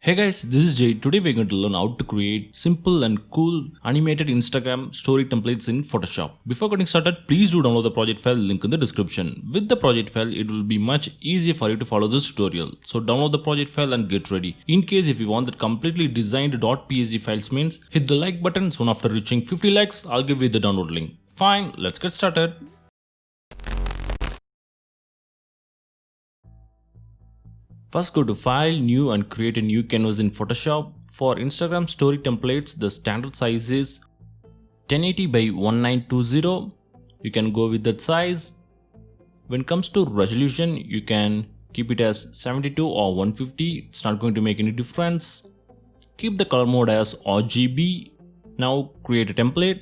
Hey guys, this is Jay. Today we're going to learn how to create simple and cool animated Instagram story templates in Photoshop. Before getting started, please do download the project file link in the description. With the project file, it will be much easier for you to follow this tutorial. So download the project file and get ready. In case if you want that completely designed .psg files means, hit the like button. Soon after reaching 50 likes, I'll give you the download link. Fine, let's get started. First go to File, New and create a new canvas in Photoshop. For Instagram story templates, the standard size is 1080 by 1920. You can go with that size. When it comes to resolution, you can keep it as 72 or 150. It's not going to make any difference. Keep the color mode as RGB. Now create a template.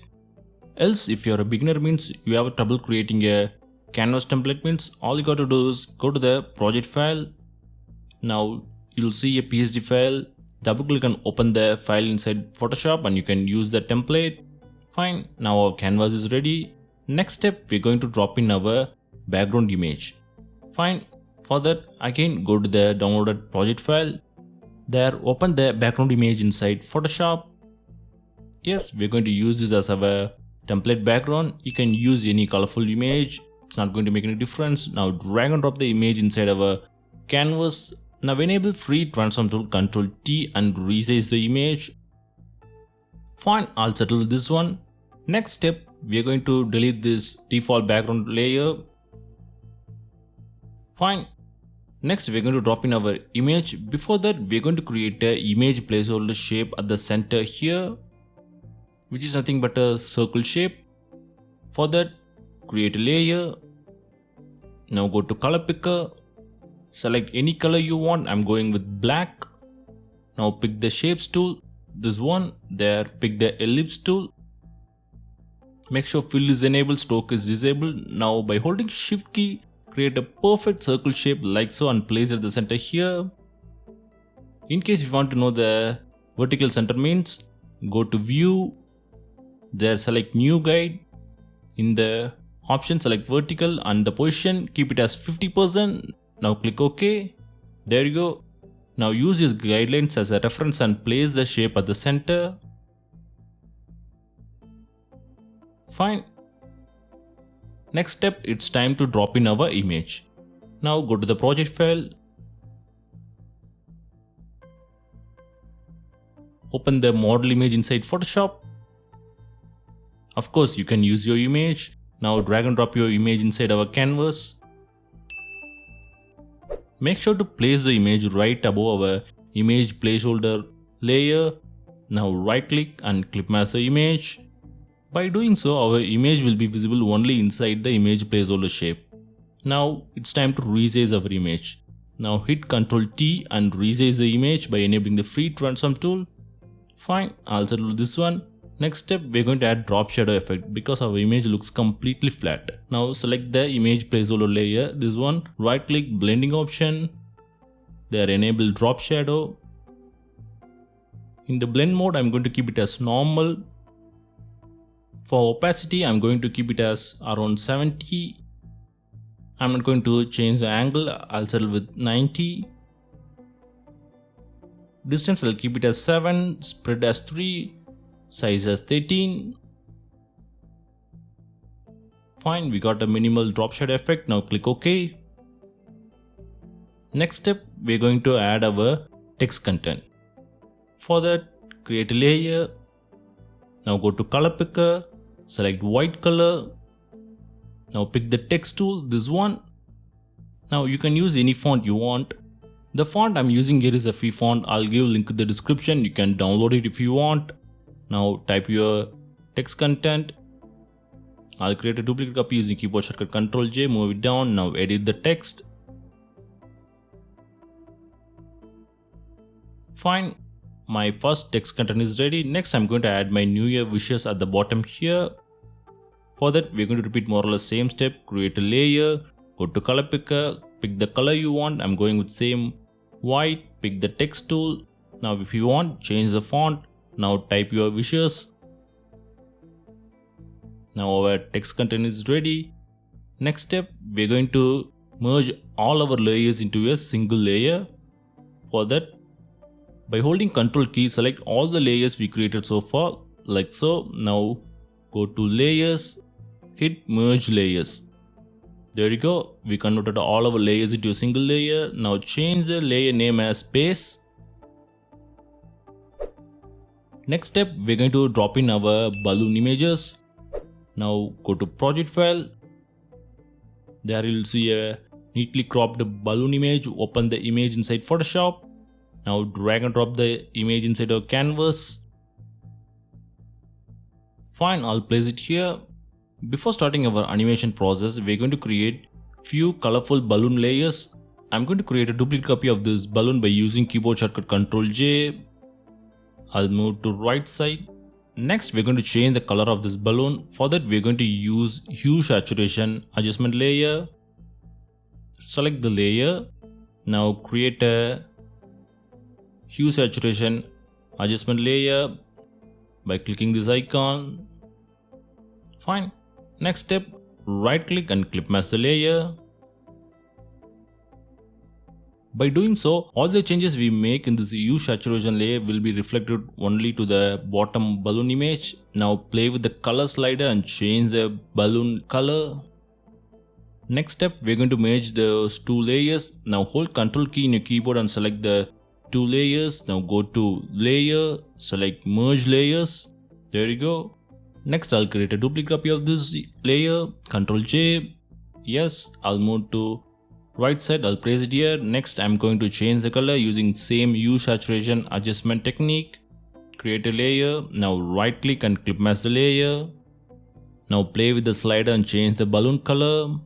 Else if you're a beginner means you have trouble creating a canvas template means all you got to do is go to the project file. Now you'll see a PSD file, double click and open the file inside Photoshop and you can use the template. Fine, now our canvas is ready. Next step, we're going to drop in our background image. Fine, for that again go to the downloaded project file. There open the background image inside Photoshop. Yes, we're going to use this as our template background. You can use any colorful image, it's not going to make any difference. Now drag and drop the image inside our canvas. Now enable free transform tool, Ctrl T and resize the image. Fine, I'll settle this one. Next step, we are going to delete this default background layer. Fine. Next, we're going to drop in our image. Before that, we're going to create a image placeholder shape at the center here, which is nothing but a circle shape. For that, create a layer. Now go to color picker. Select any color you want. I'm going with black. Now pick the shapes tool. This one. There, pick the ellipse tool. Make sure fill is enabled, stroke is disabled. Now by holding shift key, create a perfect circle shape like so and place it at the center here. In case you want to know the vertical center means, go to view. There select new guide. In the option select vertical and the position keep it as 50%. Now click OK. There you go. Now use these guidelines as a reference and place the shape at the center. Fine. Next step, it's time to drop in our image. Now go to the project file. Open the model image inside Photoshop. Of course, you can use your image. Now drag and drop your image inside our canvas. Make sure to place the image right above our image placeholder layer. Now right click and clip mask the image. By doing so, our image will be visible only inside the image placeholder shape. Now it's time to resize our image. Now hit Ctrl T and resize the image by enabling the free transform tool. Fine, I'll settle this one. Next step, we're going to add drop shadow effect because our image looks completely flat. Now select the image placeholder layer, this one, right click blending option. There enable drop shadow. In the blend mode, I'm going to keep it as normal. For opacity, I'm going to keep it as around 70. I'm not going to change the angle, I'll settle with 90. Distance, I'll keep it as 7, spread as 3. Size as 13. Fine, we got a minimal drop shadow effect. Now click OK. Next step, we're going to add our text content. For that, create a layer. Now go to color picker, select white color. Now pick the text tool, this one. Now you can use any font you want. The font I'm using here is a free font. I'll give a link in the description. You can download it if you want. Now type your text content. I'll create a duplicate copy using keyboard shortcut Ctrl J, move it down. Now edit the text. Fine. My first text content is ready. Next I'm going to add my New Year wishes at the bottom here. For that we're going to repeat more or less same step. Create a layer. Go to color picker. Pick the color you want. I'm going with same white. Pick the text tool. Now if you want, change the font. Now type your wishes. Now our text content is ready. Next step, we're going to merge all our layers into a single layer. For that, By holding Ctrl key, select all the layers we created so far, like so. Now go to layers, hit merge layers. There you go. We converted all our layers into a single layer. Now change the layer name as space. Next step, we're going to drop in our balloon images. Now go to project file. There you'll see a neatly cropped balloon image. Open the image inside Photoshop. Now drag and drop the image inside our canvas. Fine, I'll place it here. Before starting our animation process, we're going to create few colorful balloon layers. I'm going to create a duplicate copy of this balloon by using keyboard shortcut Ctrl J. I'll move to right side. Next, we're going to change the color of this balloon. For that, we're going to use hue saturation adjustment layer. Select the layer. Now create a hue saturation adjustment layer by clicking this icon. Fine. Next step, right click and clip mask the layer. By doing so, all the changes we make in this hue saturation layer will be reflected only to the bottom balloon image. Now play with the color slider and change the balloon color. Next step, we're going to merge those two layers. Now hold Ctrl key in your keyboard and select the two layers. Now go to layer, select merge layers. There you go. Next, I'll create a duplicate copy of this layer. Ctrl J. Yes, I'll move to right side, I'll place it here. Next, I'm going to change the color using same hue saturation adjustment technique. Create a layer. Now right click and clip mask the layer. Now play with the slider and change the balloon color.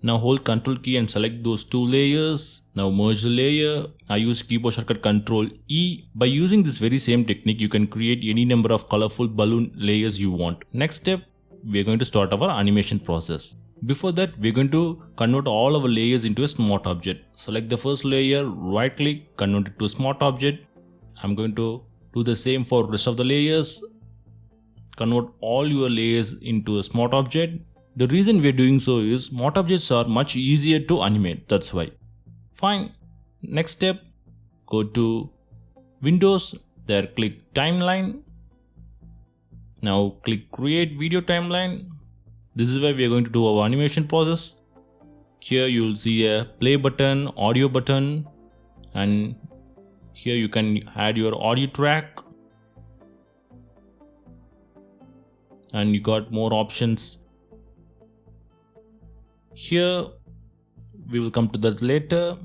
Now hold Ctrl key and select those two layers. Now merge the layer. I use keyboard shortcut Ctrl E. By using this very same technique, you can create any number of colorful balloon layers you want. Next step, we're going to start our animation process. Before that, we're going to convert all our layers into a smart object. Select the first layer, right click, convert it to a smart object. I'm going to do the same for rest of the layers. Convert all your layers into a smart object. The reason we're doing so is smart objects are much easier to animate, that's why. Fine. Next step, go to Windows, there click Timeline. Now click Create Video Timeline. This is where we are going to do our animation process. Here you will see a play button, audio button, and here you can add your audio track. And you got more options. Here we will come to that later.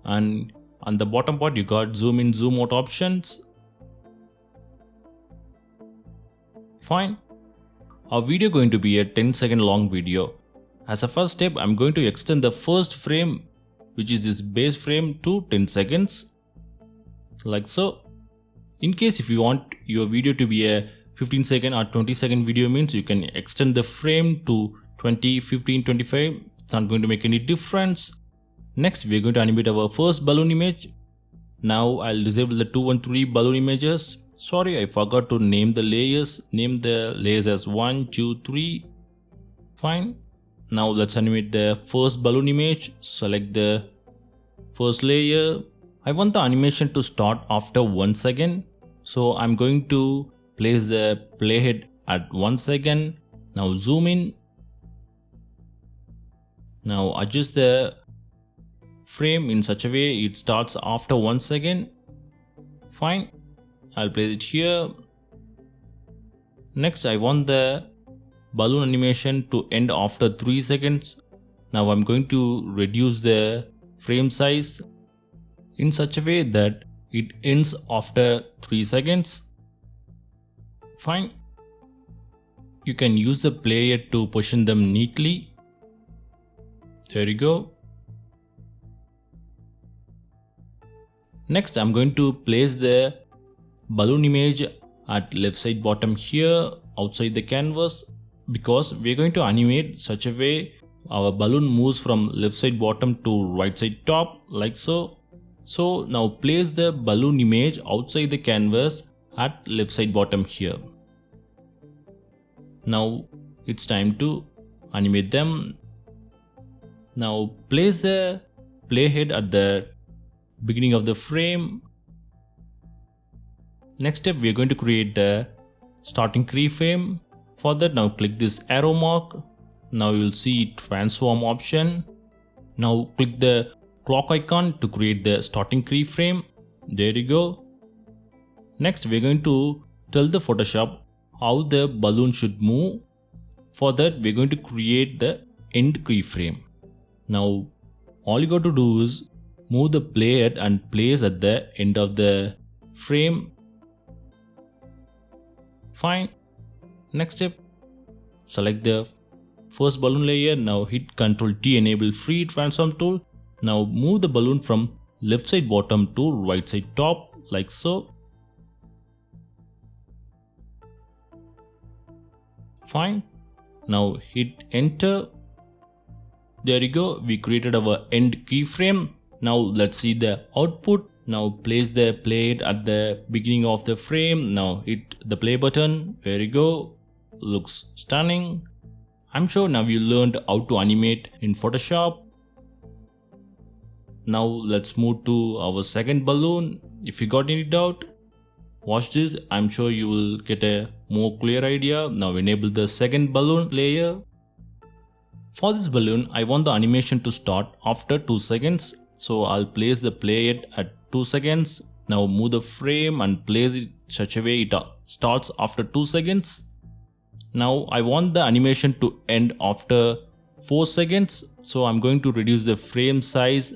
And on the bottom part you got zoom in, zoom out options. Fine. Our video going to be a 10-second long video. As a first step, I'm going to extend the first frame, which is this base frame, to 10 seconds. Like so. In case if you want your video to be a 15-second or 20-second video, means you can extend the frame to 20, 15, 25. It's not going to make any difference. Next, we're going to animate our first balloon image. Now I'll disable the 2, 1, 3 balloon images. Sorry, I forgot to name the layers. Name the layers as 1, 2, 3. Fine. Now let's animate the first balloon image. Select the first layer. I want the animation to start after 1 second. So I'm going to place the playhead at 1 second. Now zoom in. Now adjust the frame in such a way it starts after 1 second. Fine. I'll place it here. Next, I want the balloon animation to end after 3 seconds. Now I'm going to reduce the frame size in such a way that it ends after 3 seconds. Fine. You can use the player to position them neatly. There you go. Next, I'm going to place the balloon image at left side bottom here outside the canvas, because we're going to animate such a way our balloon moves from left side bottom to right side top, like so. So now place the balloon image outside the canvas at left side bottom here. Now it's time to animate them. Now place the playhead at the beginning of the frame. Next step, we are going to create the starting keyframe. For that, now click this arrow mark. Now you will see transform option. Now click the clock icon to create the starting keyframe. There you go. Next, we are going to tell the Photoshop how the balloon should move. For that, we are going to create the end keyframe. Now all you got to do is move the playhead and place at the end of the frame. Fine. Next step, select the first balloon layer. Now hit Ctrl T, enable free transform tool. Now move the balloon from left side bottom to right side top, like so. Fine. Now hit enter. There you go. We created our end keyframe. Now let's see the output. Now place the playhead at the beginning of the frame. Now hit the play button. There you go. Looks stunning. I'm sure now you learned how to animate in Photoshop. Now let's move to our second balloon. If you got any doubt, watch this. I'm sure you will get a more clear idea. Now enable the second balloon layer. For this balloon, I want the animation to start after 2 seconds. So I'll place the playhead at 2 seconds. Now move the frame and place it such a way it starts after 2 seconds. Now I want the animation to end after 4 seconds. So I'm going to reduce the frame size.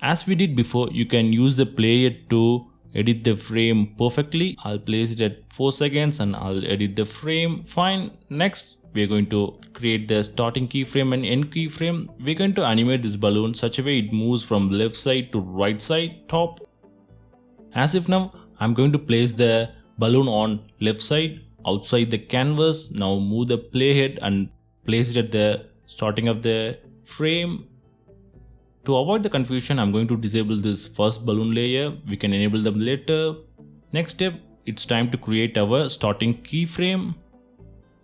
As we did before, you can use the playhead to edit the frame perfectly. I'll place it at 4 seconds and I'll edit the frame. Fine. Next, we're going to create the starting keyframe and end keyframe. We're going to animate this balloon such a way it moves from left side to right side top. As if now, I'm going to place the balloon on left side outside the canvas. Now move the playhead and place it at the starting of the frame. To avoid the confusion, I'm going to disable this first balloon layer. We can enable them later. Next step, it's time to create our starting keyframe.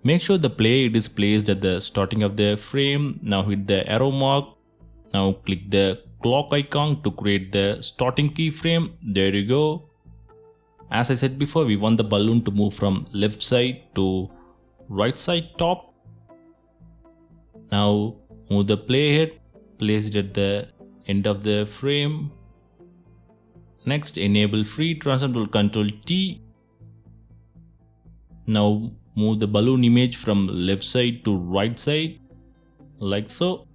Make sure the playhead is placed at the starting of the frame. Now hit the arrow mark. Now click the clock icon to create the starting keyframe. There you go. As I said before, we want the balloon to move from left side to right side top. Now move the playhead, place it at the end of the frame. Next, enable free transform tool, Ctrl T. Now move the balloon image from left side to right side, like so.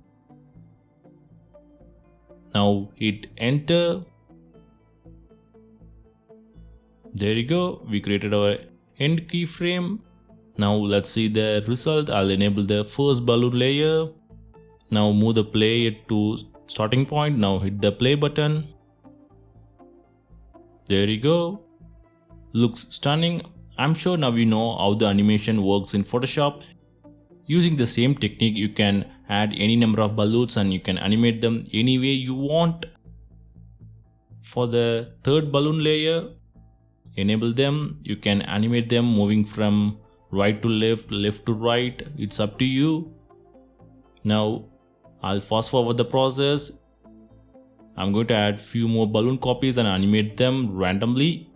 Now hit enter. There you go. We created our end keyframe. Now let's see the result. I'll enable the first balloon layer. Now move the playhead to starting point. Now hit the play button. There you go. Looks stunning. I'm sure now you know how the animation works in Photoshop. Using the same technique, you can add any number of balloons and you can animate them any way you want. For the third balloon layer, enable them. You can animate them moving from right to left, left to right. It's up to you. Now I'll fast forward the process. I'm going to add few more balloon copies and animate them randomly.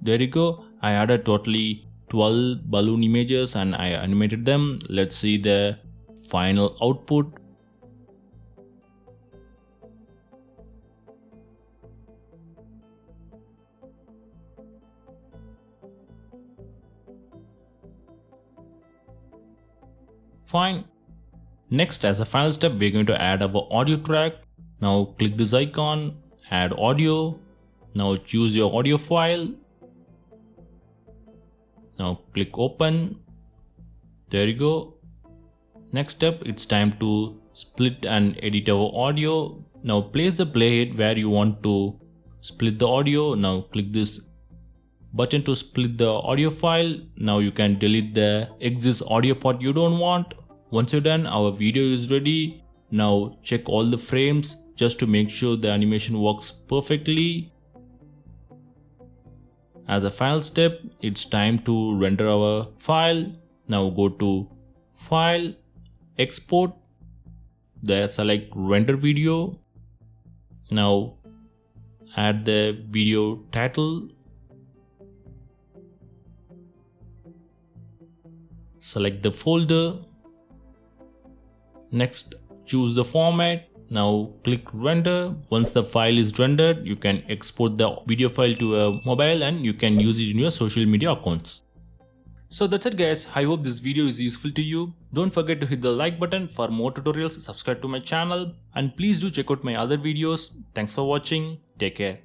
There you go. I added totally 12 balloon images and I animated them. Let's see the final output. Fine. Next, as a final step, we're going to add our audio track. Now click this icon, add audio. Now choose your audio file. Now click open. There you go. Next step, it's time to split and edit our audio. Now place the playhead where you want to split the audio. Now click this button to split the audio file. Now you can delete the excess audio part you don't want. Once you're done, our video is ready. Now check all the frames just to make sure the animation works perfectly. As a final step, it's time to render our file. Now go to File, Export. There select render video. Now add the video title. Select the folder. Next, choose the format. Now click render. Once the file is rendered, you can export the video file to a mobile and you can use it in your social media accounts. So that's it guys, I hope this video is useful to you. Don't forget to hit the like button for more tutorials, subscribe to my channel and please do check out my other videos. Thanks for watching, take care.